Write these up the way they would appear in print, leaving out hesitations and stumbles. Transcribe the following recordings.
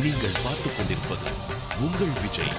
நீங்கள் பார்த்துக் கொண்டிருப்பது உங்கள் விஜய்.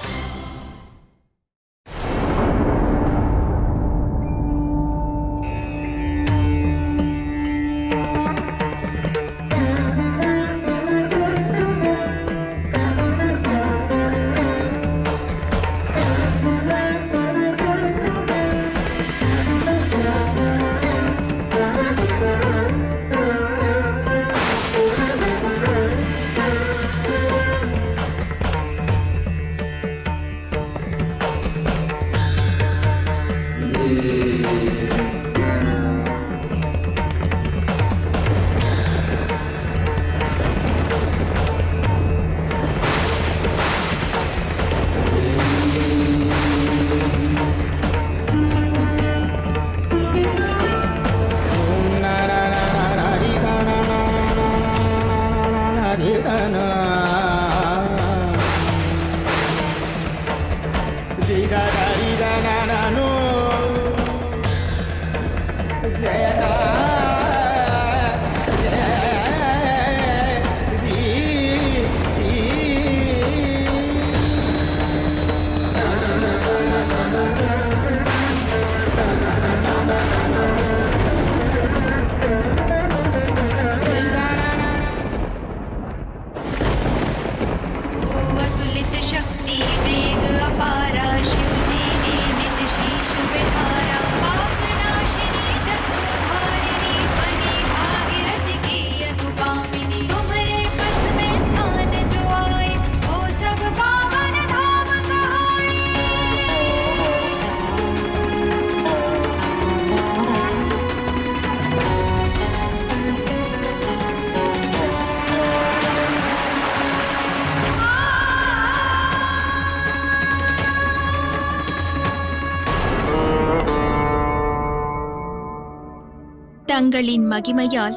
தங்களின் மகிமையால்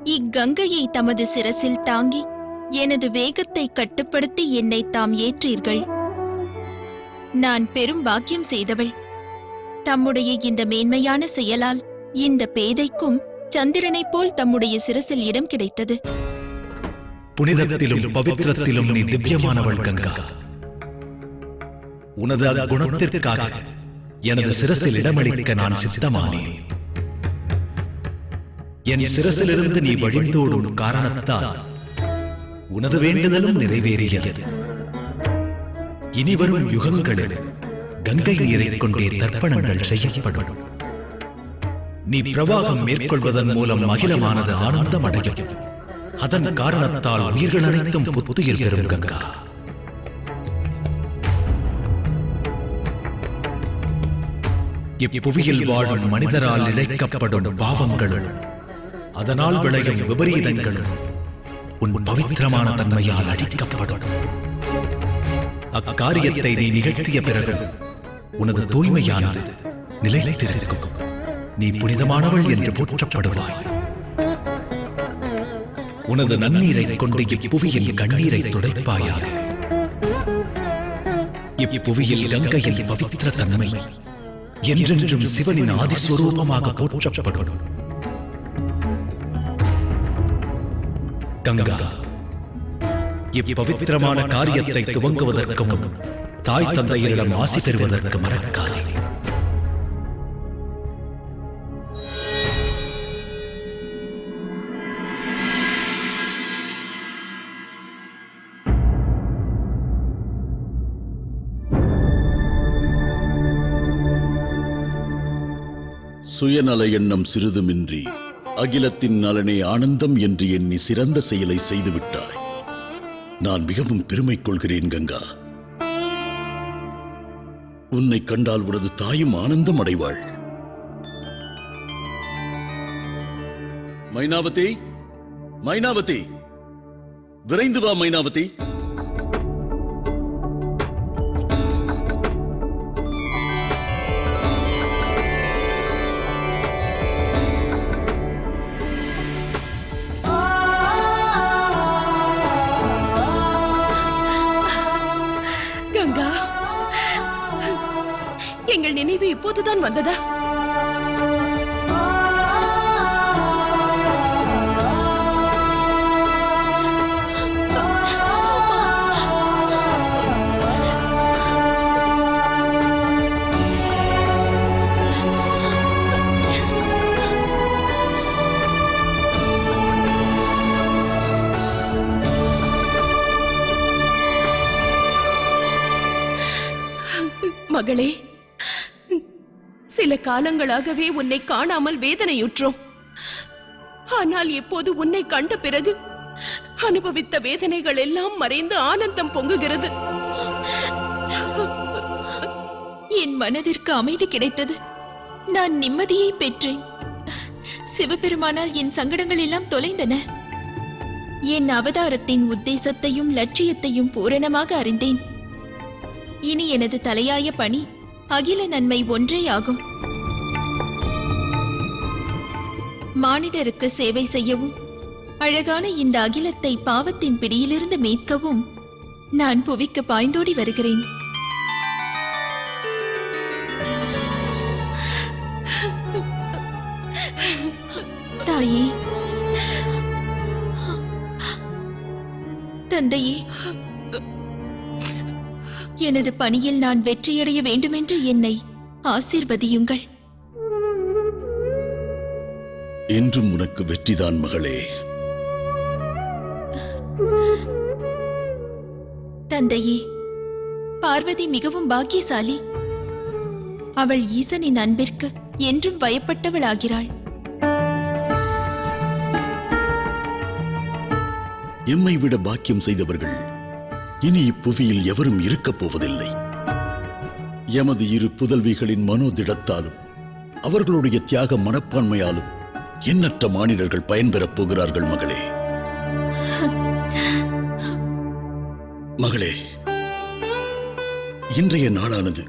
இக்கங்கையை தமது சிரசில் தாங்கி எனது வேகத்தை கட்டுப்படுத்தி என்னை தாம் ஏற்றீர்கள். நான் பெரும் பாக்கியம் செய்தவள். தம்முடைய இந்த மேன்மையான செயலால் இந்த பேதைக்கும் சந்திரனைப் போல் தம்முடைய சிரசில் இடம் கிடைத்தது. புனிதத்திலும் பவித்திரத்திலும் நீ திவ்யமானவள் கங்கா. உனது குணத்திற்காக எனது சிரசில் இடமளிக்க நான் சித்தமானேன். என் சிரசிலிருந்து நீ வழிந்தோடும் காரணத்தால் உனது வேண்டுதலும் நிறைவேறியது. இனிவரும் யுகங்களில் கங்கை நீரைக் கொண்டே தர்ப்பணங்கள் செய்யப்படும். நீ பிரவாகம் மேற்கொள்வதன் மூலம் அகிலமானது ஆனந்தம் அடையும். அதன் காரணத்தால் உயிர்கள் அனைத்தும் புத்துயிர் பெறும் கங்கா. இப்புவியில் வாழும் மனிதரால் இழைக்கப்படும் பாவங்களும் அதனால் விளையும் விபரீதங்களும் உன் பவித்திரமான தன்மையால் அழிக்கப்படும். அக்காரியத்தை நீ நிகழ்த்திய பிறகு உனது தூய்மையானது நிலைத்திருக்கும். நீ புனிதமானவள் என்று போற்றப்படுவாய். உனது நன்னீரை கொண்டு இப்புவியில் கண்ணீரை துடைப்பாயாக. இப்புவியில் கங்கையில் பவித்திர தன்மை என்றென்றும் சிவனின் ஆதிஸ்வரூபமாக போற்றப்படும். கங்கா, இப்பவித்திரமான காரியத்தை துவங்குவதற்கு முன் தாய் தந்தையரிடம் ஆசி பெறுவதற்கு மறக்காதே. சுயநல எண்ணம் சிறிதுமின்றி அகிலத்தின் நலனே ஆனந்தம் என்று எண்ணி சிறந்த செயலை செய்துவிட்டாய். நான் மிகவும் பெருமை கொள்கிறேன் கங்கா. உன்னை கண்டால் உனது தாயும் ஆனந்தம் அடைவாள். மைனாவதி, மைனாவதி, விரைந்து வா மைனாவதி. எங்கள் நினைவு இப்போதுதான் வந்ததா? மகளே, சில காலங்களாகவே உன்னை காணாமல் வேதனையுற்றோம். ஆனால் இப்போது உன்னை கண்ட பிறகு அனுபவித்த வேதனைகள் எல்லாம் மறைந்து ஆனந்தம் பொங்குகிறது. என் மனதிற்கு அமைதி கிடைத்தது. நான் நிம்மதியை பெற்றேன். சிவபெருமானால் என் சங்கடங்கள் எல்லாம் தொலைந்தன. என் அவதாரத்தின் உத்தேசத்தையும் லட்சியத்தையும் பூரணமாக அறிந்தேன். இனி எனது தலையாய பணி அகில நன்மை ஒன்றே ஆகும். மானிடருக்கு சேவை செய்யவும், அழகான இந்த அகிலத்தை பாவத்தின் பிடியிலிருந்து மீட்கவும் நான் புவிக்கு பாய்ந்தோடி வருகிறேன். தாயே, தந்தையே, எனது பணியில் நான் வெற்றியடைய வேண்டுமென்று என்னை ஆசீர்வதியுங்கள். என்றும் உனக்கு வெற்றிதான் மகளே. தந்தையே, பார்வதி மிகவும் பாக்கியசாலி. அவள் ஈசனின் அன்பிற்கு என்றும் வயப்பட்டவளாகிறாள். எம்மை விட பாக்கியம் செய்தவர்கள் இனி இப்புவியில் எவரும் இருக்கப் போவதில்லை. எமது இரு புதல்விகளின் மனோதிடத்தாலும் அவர்களுடைய தியாக மனப்பான்மையாலும் எண்ணற்ற மானிடர்கள் பயன்பெறப் போகிறார்கள் மகளே. மகளே, இன்றைய நாளானது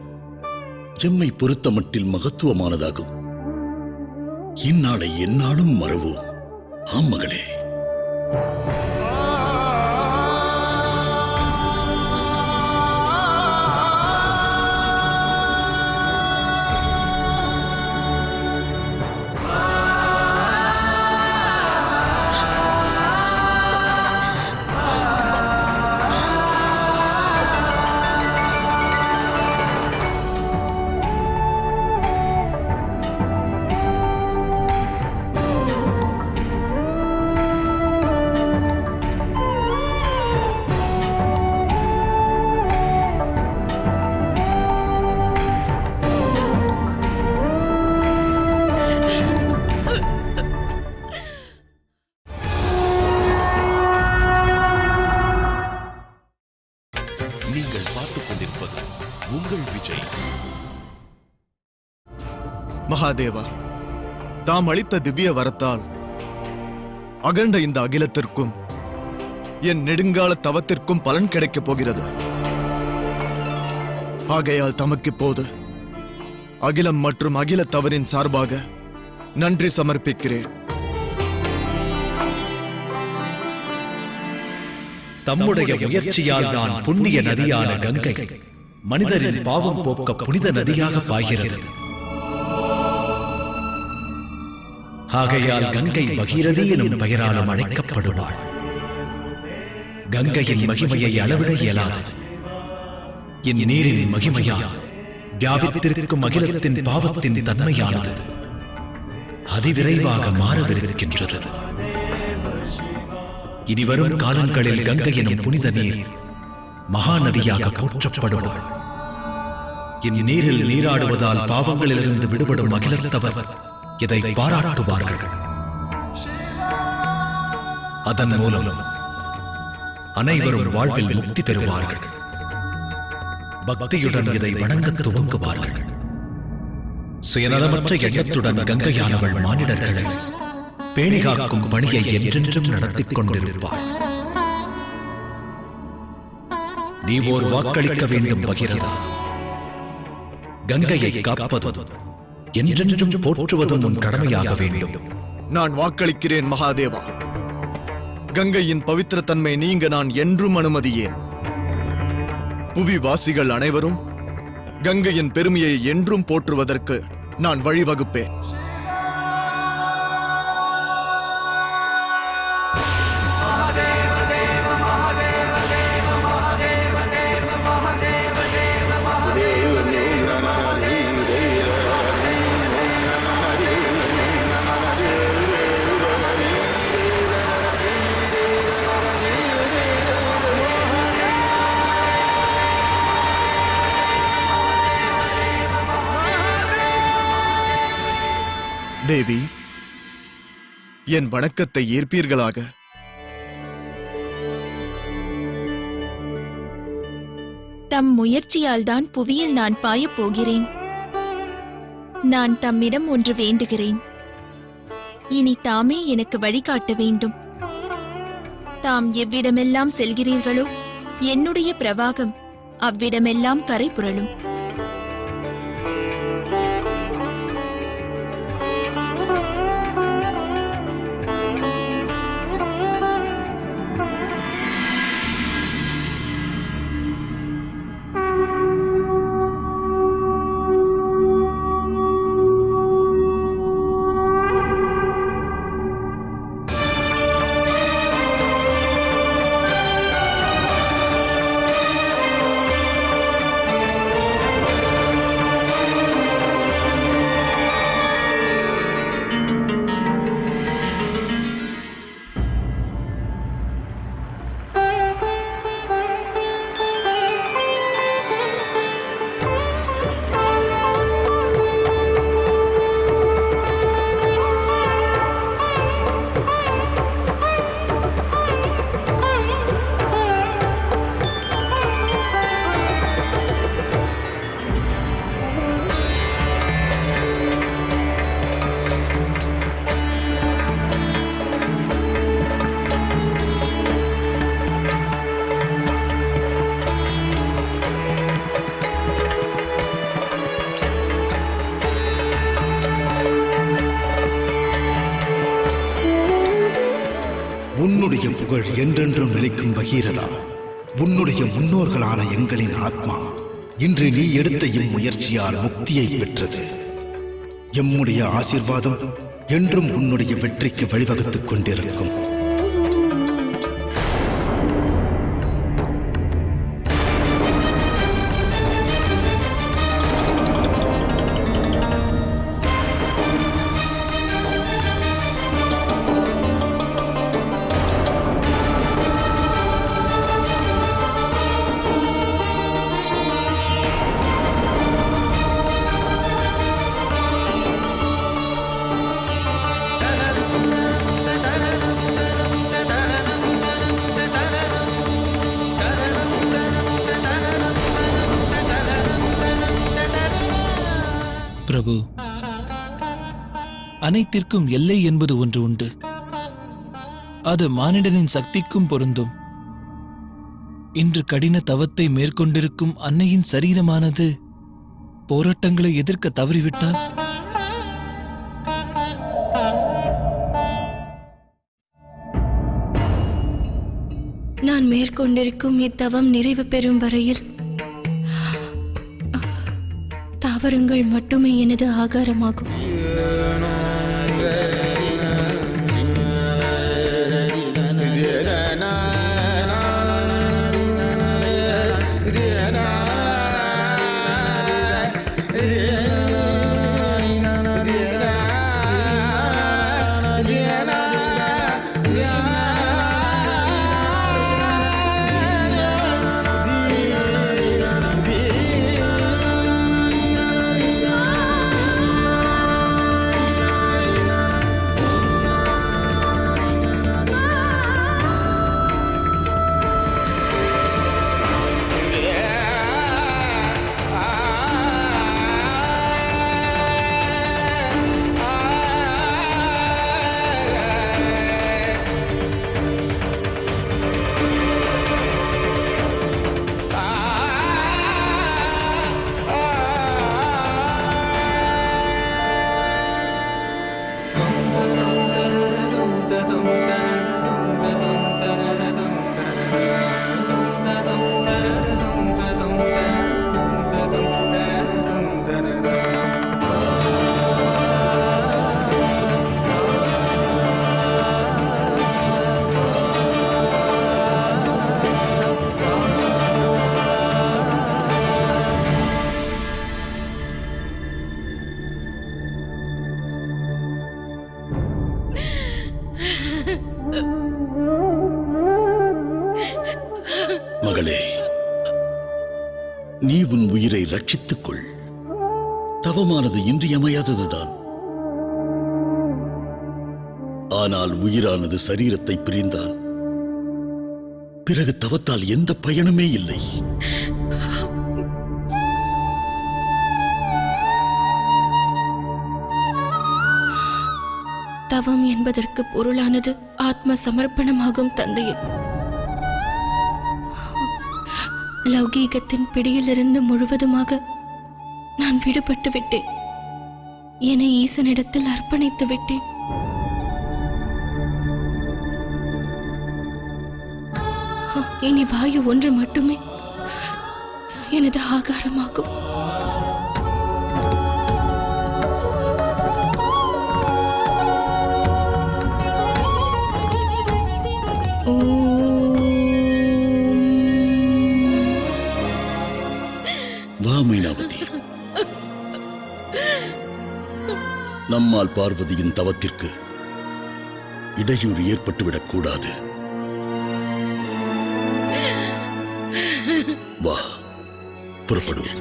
எம்மை பொறுத்தமட்டில் மகத்துவமானதாகும். இந்நாளை எந்நாளும் மறவோம். ஆம் மகளே. நீங்கள் பார்த்துக் கொண்டிருப்பது உங்கள் விஜய். மகாதேவா, தாம் அளித்த திவ்ய வரத்தால் அகண்ட இந்த அகிலத்திற்கும் என் நெடுங்கால தவத்திற்கும் பலன் கிடைக்கப் போகிறது. ஆகையால் தமக்கிப்போது அகிலம் மற்றும் அகில தவறின் சார்பாக நன்றி சமர்ப்பிக்கிறேன். தம்முடைய முயற்சியால் தான் புண்ணிய நதியான கங்கை மனிதரின் பாவம் போக்க புனித நதியாக பாய்கிறது. ஆகையால் கங்கை பகீரதி எனும் பெயராலும் அழைக்கப்படுவாள். கங்கையின் மகிமையை அளவிட இயலாது. என் நீரின் மகிமையால் வியாபித்திருக்கும் அகிலத்தின் பாவத்தின் தன்மையானது அதிவிரைவாக மாறவிருக்கின்றது. இனிவரும் காலங்களில் கங்கை எனும் புனித நீர் மகாநதியாக போற்றப்படுவாள். என் நீரில் நீராடுவதால் பாவங்களிலிருந்து விடுபடும் அகிலத்தவர் இதை பாராட்டுவார்கள். அதன் மூலம் அனைவரும் வாழ்வில் முக்தி பெறுவார்கள். பக்தியுடன் இதை வணங்க துவங்குவார்கள். சுயநலமற்ற எண்ணத்துடன் கங்கையானவள் மானிடர்களை பேணிகாக்கும் பணியை என்றென்றும் நடத்திக் கொண்டிருப்பார். நீ ஓர் வாக்களிக்க வேண்டும் பகிரதா. கங்கையை காப்பதும் என்றென்றும் போற்றுவதும் உன் கடமையாக வேண்டும். நான் வாக்களிக்கிறேன் மகாதேவா. கங்கையின் பவித்திரத்தன்மை நீங்க நான் என்றும் அனுமதியேன். புவிவாசிகள் அனைவரும் கங்கையின் பெருமையை என்றும் போற்றுவதற்கு நான் வழிவகுப்பேன். தேவி, என் வணக்கத்தை ஏற்பீர்களாக. தம் முயற்சியால் தான் புவியில் நான் பாயப் போகிறேன். நான் தம்மிடம் ஒன்று வேண்டுகிறேன். இனி தாமே எனக்கு வழிகாட்ட வேண்டும். தாம் எவ்விடமெல்லாம் செல்கிறீர்களோ என்னுடைய பிரவாகம் அவ்விடமெல்லாம் கரை புரளும். உன்னுடைய புகழ் என்றென்றும் நிலைக்கும் பகீரதா. உன்னுடைய முன்னோர்களான எங்களின் ஆத்மா இன்று நீ எடுத்த இம்முயற்சியால் முக்தியை பெற்றது. எம்முடைய ஆசீர்வாதம் என்றும் உன்னுடைய வெற்றிக்கு வழிவகுத்துக் கொண்டிருக்கும். பிரபு, அனைத்திற்கும் எல்லை என்பது ஒன்று உண்டு. அது மானிடனின் சக்திக்கும் பொருந்தும். இன்று கடின தவத்தை மேற்கொண்டிருக்கும் அன்னையின் சரீரமானது போராட்டங்களை எதிர்க்க தவறிவிட்டால் நான் மேற்கொண்டிருக்கும் இத்தவம் நிறைவு பெறும் வரையில் தாவரங்கள் மட்டுமே எனது ஆகாரமாகும். மகளே, நீ உன் உயிரை ரட்சித்துக் கொள். தவமானது இன்றியமையாததுதான். ஆனால் உயிரானது சரீரத்தை பிரிந்தால் பிறகு தவத்தால் எந்த பயனுமே இல்லை. தவம் என்பதற்கு பொருளானது ஆத்ம சமர்ப்பணமாகும் தந்தையே. லௌகீகத்தின் பிடியிலிருந்து முழுவதுமாக நான் விடுபட்டு விட்டேன். என்னை ஈசனிடத்தில் அர்ப்பணித்து விட்டேன். இனி வாயு ஒன்று மட்டுமே எனது ஆகாரமாகும். வா மைனாவதி, நம்மால் பார்வதியின் தவத்திற்கு இடையூறு ஏற்பட்டுவிடக் கூடாது. வா, புறப்படுவோம்.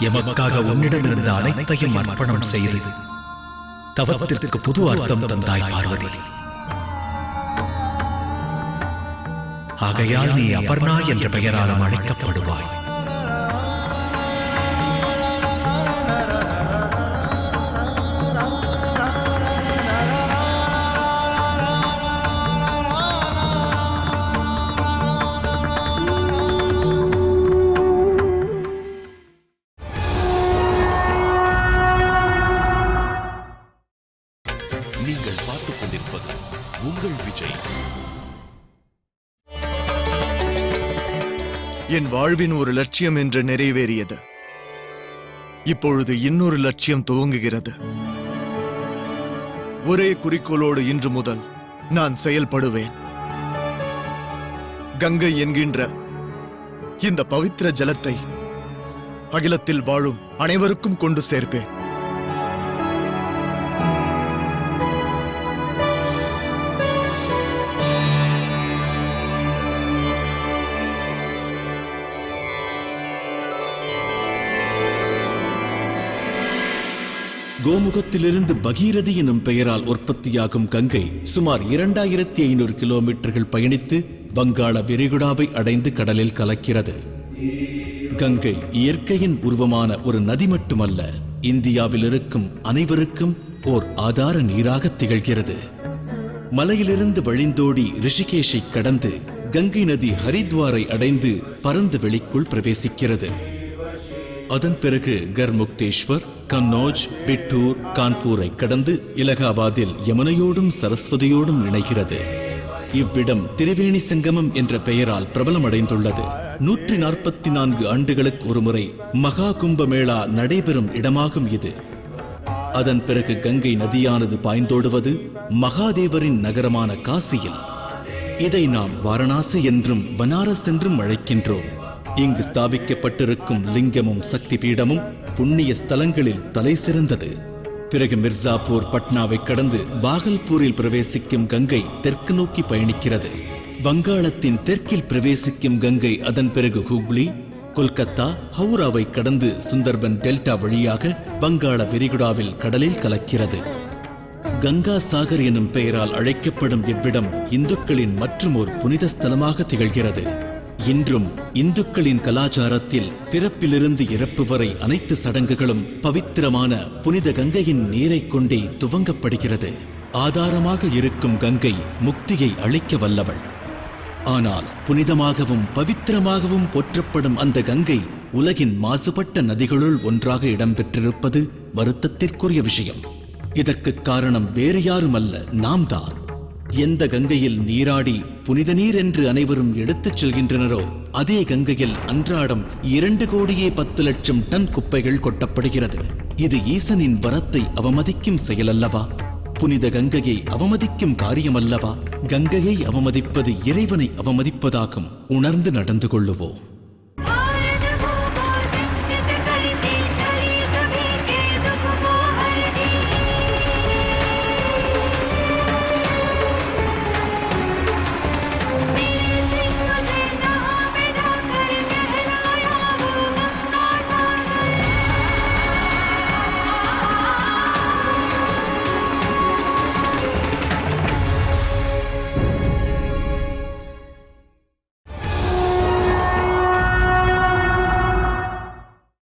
எமக்காக உன்னிடமிருந்த அனைத்தையும் அர்ப்பணம் செய்து தவத்திற்கு புது அர்த்தம் தந்தாய் பார்வதி. ஆகையால் நீ அபர்ணா என்ற பெயராலும் அழைக்கப்படுவாய். நீங்கள் பார்த்துக் கொண்டிருப்பது உங்கள் விஜய். என் வாழ்வின் ஒரு லட்சியம் என்று நிறைவேறியது. இப்பொழுது இன்னொரு லட்சியம் துவங்குகிறது. ஒரே குறிக்கோளோடு இன்று முதல் நான் செயல்படுவேன். கங்கை என்கின்ற இந்த பவித்திர ஜலத்தை அகிலத்தில் வாழும் அனைவருக்கும் கொண்டு சேர்ப்பேன். கோமுகத்திலிருந்து பகீரதி எனும் பெயரால் உற்பத்தியாகும் கங்கை சுமார் 2500 கிலோமீட்டர்கள் பயணித்து வங்காள விரிகுடாவை அடைந்து கடலில் கலக்கிறது. கங்கை இயற்கையின் உருவமான ஒரு நதி மட்டுமல்ல, இந்தியாவில் இருக்கும் அனைவருக்கும் ஓர் ஆதார நீராக திகழ்கிறது. மலையிலிருந்து வழிந்தோடி ரிஷிகேஷை கடந்து கங்கை நதி ஹரித்வாரை அடைந்து பரந்த வெளிக்குள் பிரவேசிக்கிறது. அதன் பிறகு கர்முக்தேஸ்வர், கன்னோஜ், பிட்டூர், கான்பூரை கடந்து இலகாபாத்தில் யமுனையோடும் சரஸ்வதியோடும் இணைகிறது. இவ்விடம் திரிவேணி சங்கமம் என்ற பெயரால் பிரபலமடைந்துள்ளது. 144 ஆண்டுகளுக்கு ஒருமுறை மகா கும்பமேளா நடைபெறும் இடமாகும் இது. அதன் பிறகு கங்கை நதியானது பாய்ந்தோடுவது மகாதேவரின் நகரமான காசியில். இதை நாம் வாரணாசி என்றும் பனாரஸ் என்றும் அழைக்கின்றோம். இங்கு ஸ்தாபிக்கப்பட்டிருக்கும் லிங்கமும் சக்தி பீடமும் புண்ணிய ஸ்தலங்களில் தலை சிறந்தது. பிறகு மிர்சாப்பூர், பட்னாவை கடந்து பாகல்பூரில் பிரவேசிக்கும் கங்கை தெற்கு நோக்கி பயணிக்கிறது. வங்காளத்தின் தெற்கில் பிரவேசிக்கும் கங்கை அதன் பிறகு ஹூக்ளி, கொல்கத்தா, ஹவுராவை கடந்து சுந்தர்பன் டெல்டா வழியாக வங்காள விரிகுடாவில் கடலில் கலக்கிறது. கங்கா சாகர் எனும் பெயரால் அழைக்கப்படும் இவ்விடம் இந்துக்களின் மற்றும் ஒரு புனித ஸ்தலமாக திகழ்கிறது. இன்றும் இந்துக்களின் கலாச்சாரத்தில் பிறப்பிலிருந்து இறப்பு வரை அனைத்து சடங்குகளும் பவித்திரமான புனித கங்கையின் நீரை கொண்டே துவங்கப்படுகிறது. ஆதாரமாக இருக்கும் கங்கை முக்தியை அளிக்க வல்லவள். ஆனால் புனிதமாகவும் பவித்திரமாகவும் போற்றப்படும் அந்த கங்கை உலகின் மாசுபட்ட நதிகளுள் ஒன்றாக இடம்பெற்றிருப்பது வருத்தத்திற்குரிய விஷயம். இதற்கு காரணம் வேறு யாருமல்ல, நாம் தான். எந்த கங்கையில் நீராடி புனித நீர் என்று அனைவரும் எடுத்துச் செல்கின்றனரோ அதே கங்கையில் அன்றாடம் 2,10,00,000 டன் குப்பைகள் கொட்டப்படுகிறது. இது ஈசனின் வரத்தை அவமதிக்கும் செயலல்லவா? புனித கங்கையை அவமதிக்கும் காரியமல்லவா? கங்கையை அவமதிப்பது இறைவனை அவமதிப்பதாகும். உணர்ந்து நடந்து கொள்ளுவோம்.